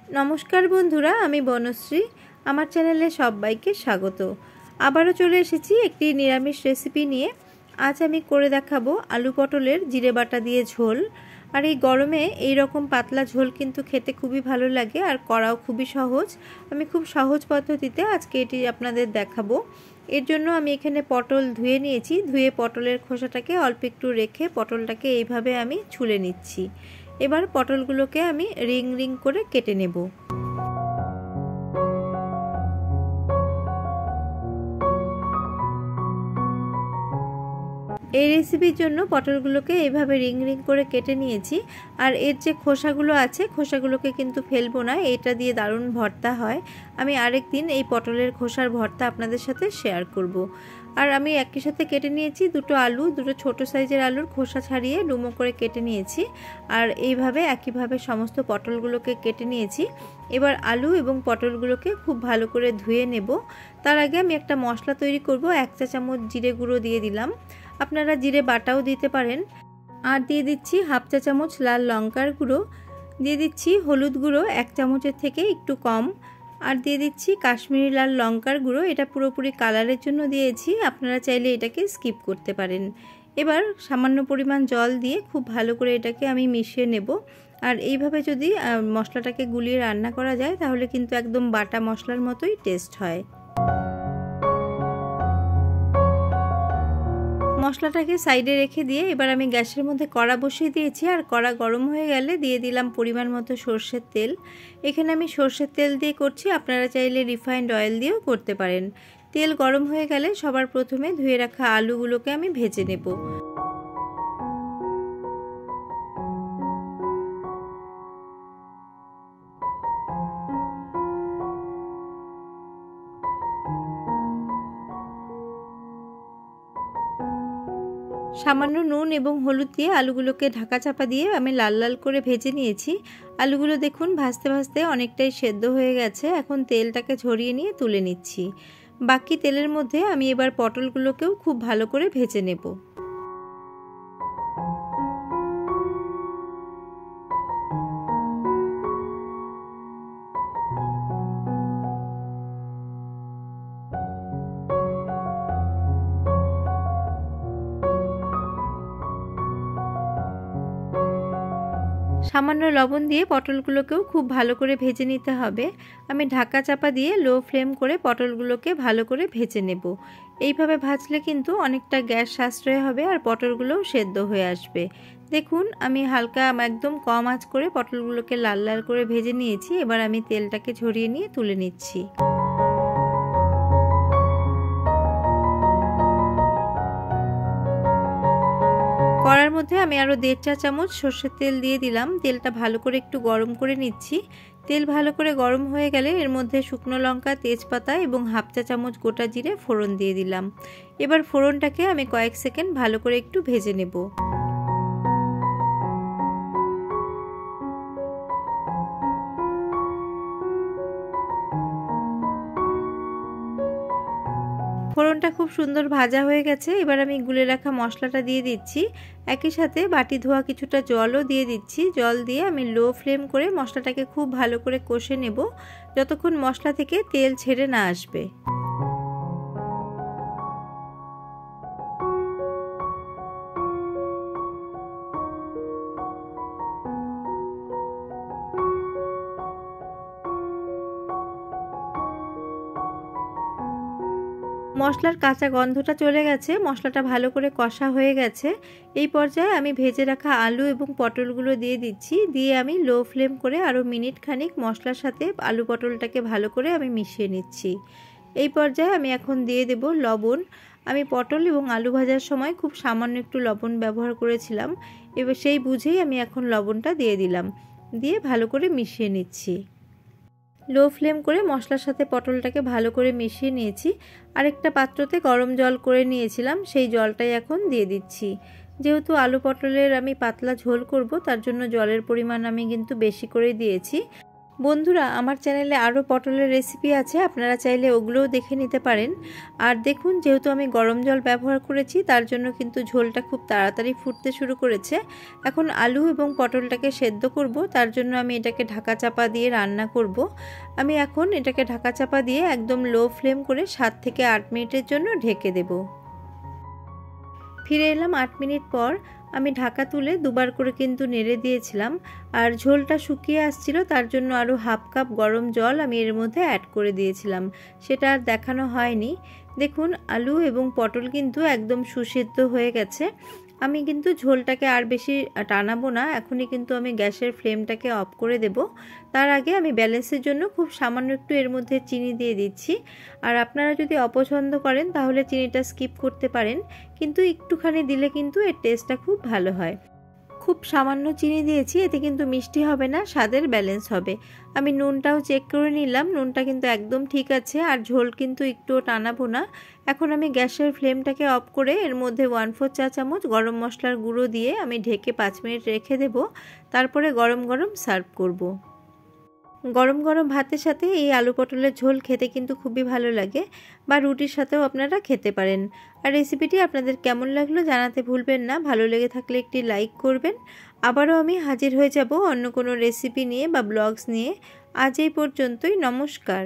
नमस्कार बंधुरा आमी बनश्री आमार चैनेले सबाइके स्वागत। आबारो चले एसेछि एकटी निरामिष रेसिपि निये। आज आमी करे देखाबो आलू पटलेर जिरे बाटा दिये झोल। और ये गरमे एई रकम पातला झोल किन्तु खेते खूबई भालो लागे और कराओ खूबई सहज। आमी खूब सहज पद्धतिते आजके एटी आपनादेर देखाबो। एर जोन्नो आमी एखाने पटल धुए निয়েছি। धुए पटलेर खोसाटाके अल्प एकटु रेखे पटलटाके एइभाবে आमी छुले निচ্ছি। एबार पटलगुलोके आमी रिंग रिंग करे केटे नेब। এই রেসিপির জন্য পটলগুলোকে এইভাবে রিং রিং করে কেটে নিয়েছি। আর এর যে খোসাগুলো আছে খোসাগুলোকে কিন্তু ফেলবো না, এটা দিয়ে দারুণ ভর্তা হয়। আমি আরেকদিন এই পটলের খোসার ভর্তা আপনাদের সাথে শেয়ার করব। আর আমি একই সাথে কেটে নিয়েছি দুটো আলু, দুটো ছোট সাইজের আলুর খোসা ছাড়িয়ে ডুমো করে কেটে নিয়েছি। আর এইভাবে একইভাবে সমস্ত পটলগুলোকে কেটে নিয়েছি। এবার আলু এবং পটলগুলোকে খুব ভালো করে ধুয়ে নেব। তার আগে আমি একটা মশলা তৈরি করব। 1 চা চামচ জিরে গুঁড়ো দিয়ে দিলাম, আপনারা জিরে বাটাও দিতে পারেন। আর দিয়ে দিচ্ছি হাফ চা চামচ লাল লঙ্কার গুঁড়ো, দিয়ে দিচ্ছি হলুদ গুঁড়ো 1 চামচের থেকে একটু কম, আর দিয়ে দিচ্ছি কাশ্মীরি লাল লঙ্কার গুঁড়ো। এটা পুরোপুরি কালারের জন্য দিয়েছি, আপনারা চাইলে এটাকে স্কিপ করতে পারেন। এবার সামান্য পরিমাণ জল দিয়ে খুব ভালো করে এটাকে আমি মিশিয়ে নেব। আর এইভাবে যদি মশলাটাকে গুলিয়ে রান্না করা যায় তাহলে কিন্তু একদম বাটা মশলার মতোই টেস্ট হয়। মশলাটাকে সাইডে রেখে দিয়ে এবার আমি গ্যাসের মধ্যে কড়া বসিয়ে দিয়েছি। আর কড়া গরম হয়ে গেলে দিয়ে দিলাম পরিমাণ মতো সরষের তেল। এখানে আমি সরষের তেল দিয়ে করছি, আপনারা চাইলে রিফাইন্ড অয়েল দিয়েও করতে পারেন। তেল গরম হয়ে গেলে সবার প্রথমে ধুয়ে রাখা আলুগুলোকে আমি ভেজে নেব। সামান্য নুন এবং হলুদ দিয়ে আলুগুলোকে ঢাকা চাপা দিয়ে আমি লাল লাল করে ভেজে নিয়েছি। আলুগুলো দেখুন ভাজতে ভাজতে অনেকটাই সেদ্ধ হয়ে গেছে। এখন তেলটাকে ঝরিয়ে নিয়ে তুলে নিচ্ছি। বাকি তেলের মধ্যে আমি এবার পটলগুলোকেও খুব ভালো করে ভেজে নেব। সামান্য লবণ দিয়ে পটলগুলোকেও খুব ভালো করে ভেজে নিতে হবে। আমি ঢাকা চাপা দিয়ে লো ফ্লেম করে পটলগুলোকে ভালো করে ভেজে নেব। এইভাবে ভাজলে কিন্তু অনেকটা গ্যাস সাশ্রয় হবে আর পটলগুলোও সেদ্ধ হয়ে আসবে। দেখুন আমি হালকা একদম কম আঁচ করে পটলগুলোকে লাল লাল করে ভেজে নিয়েছি। এবার আমি তেলটাকে ঝরিয়ে নিয়ে তুলে নিচ্ছি। কড়ার মধ্যে আমি আরও 1.5 চা চামচ সরষের তেল দিয়ে দিলাম। তেলটা ভালো করে একটু গরম করে নিচ্ছি। তেল ভালো করে গরম হয়ে গেলে এর মধ্যে শুকনো লঙ্কা, তেজপাতা এবং হাফ চা চামচ গোটা জিরে ফোড়ন দিয়ে দিলাম। এবার ফোড়নটাকে আমি কয়েক সেকেন্ড ভালো করে একটু ভেজে নেব। ফোড়নটা খুব সুন্দর ভাজা হয়ে গেছে। এবার আমি গুলে রাখা মশলাটা দিয়ে দিচ্ছি। একই সাথে বাটি ধোয়া কিছুটা জলও দিয়ে দিচ্ছি। জল দিয়ে আমি লো ফ্লেম করে মশলাটাকে খুব ভালো করে কষে নেব যতক্ষণ মশলা থেকে তেল ছেড়ে না আসবে। মশলার কাঁচা গন্ধটা চলে গেছে, মশলাটা ভালো করে কষা হয়ে গেছে। এই পর্যায়ে আমি ভেজে রাখা আলু এবং পটলগুলো দিয়ে দিচ্ছি। দিয়ে আমি লো ফ্লেম করে আরও মিনিট খানিক মশলার সাথে আলু পটলটাকে ভালো করে আমি মিশিয়ে নিচ্ছি। এই পর্যায়ে আমি এখন দিয়ে দেব লবণ। আমি পটল এবং আলু ভাজার সময় খুব সামান্য একটু লবণ ব্যবহার করেছিলাম, এবার সেই বুঝেই আমি এখন লবণটা দিয়ে দিলাম। দিয়ে ভালো করে মিশিয়ে নিচ্ছি। লো ফ্লেম করে মশলার সাথে পটলটাকে ভালো করে মিশিয়ে নিয়েছি। আরেকটা পাত্রতে গরম জল করে নিয়েছিলাম, সেই জলটাই এখন দিয়ে দিচ্ছি। যেহেতু আলু পটলের আমি পাতলা ঝোল করব তার জন্য জলের পরিমাণ আমি কিন্তু বেশি করে দিয়েছি। বন্ধুরা, আমার চ্যানেলে আরও পটলের রেসিপি আছে, আপনারা চাইলে ওগুলোও দেখে নিতে পারেন। আর দেখুন, যেহেতু আমি গরম জল ব্যবহার করেছি তার জন্য কিন্তু ঝোলটা খুব তাড়াতাড়ি ফুটতে শুরু করেছে। এখন আলু এবং পটলটাকে সেদ্ধ করব, তার জন্য আমি এটাকে ঢাকা চাপা দিয়ে রান্না করব। আমি এখন এটাকে ঢাকা চাপা দিয়ে একদম লো ফ্লেম করে 7 থেকে 8 মিনিটের জন্য ঢেকে দেব। ফিরে এলাম 8 মিনিট পর। আমি ঢাকা তুলে দুবার করে কিন্তু নেড়ে দিয়েছিলাম। আর ঝোলটা শুকিয়ে আসছিল, তার জন্য আরও হাফ কাপ গরম জল আমি এর মধ্যে অ্যাড করে দিয়েছিলাম। সেটা আর দেখানো হয়নি। দেখুন, আলু এবং পটল কিন্তু একদম সুসিদ্ধ হয়ে গেছে। আমি কিন্তু ঝোলটাকে আর বেশি টানাবো না, এখনই কিন্তু আমি গ্যাসের ফ্লেমটাকে অফ করে দেব। তার আগে আমি ব্যালেন্সের জন্য খুব সামান্য একটু এর মধ্যে চিনি দিয়ে দিচ্ছি। আর আপনারা যদি অপছন্দ করেন তাহলে চিনিটা স্কিপ করতে পারেন, কিন্তু একটুখানি দিলে কিন্তু এর টেস্টটা খুব ভালো হয়। খুব সামান্য চিনি দিয়েছি, এতে কিন্তু মিষ্টি হবে না, স্বাদের ব্যালেন্স হবে। আমি নুনটাও চেক করে নিলাম, নুনটা কিন্তু একদম ঠিক আছে, আর ঝোল কিন্তু একটুও টানাবো না। এখন আমি গ্যাসের ফ্লেমটাকে অফ করে এর মধ্যে 1/4 চা চামচ গরম মশলার গুঁড়ো দিয়ে আমি ঢেকে 5 মিনিট রেখে দেব। তারপরে গরম গরম সার্ভ করব। গরম গরম ভাতের সাথে এই আলু পটলের ঝোল খেতে কিন্তু খুবই ভালো লাগে, বা রুটির সাথেও আপনারা খেতে পারেন। আর রেসিপিটি আপনাদের কেমন লাগলো জানাতে ভুলবেন না। ভালো লেগে থাকলে একটি লাইক করবেন। আবারও আমি হাজির হয়ে যাব অন্য কোনো রেসিপি নিয়ে বা ব্লগস নিয়ে। আজ এই পর্যন্তই, নমস্কার।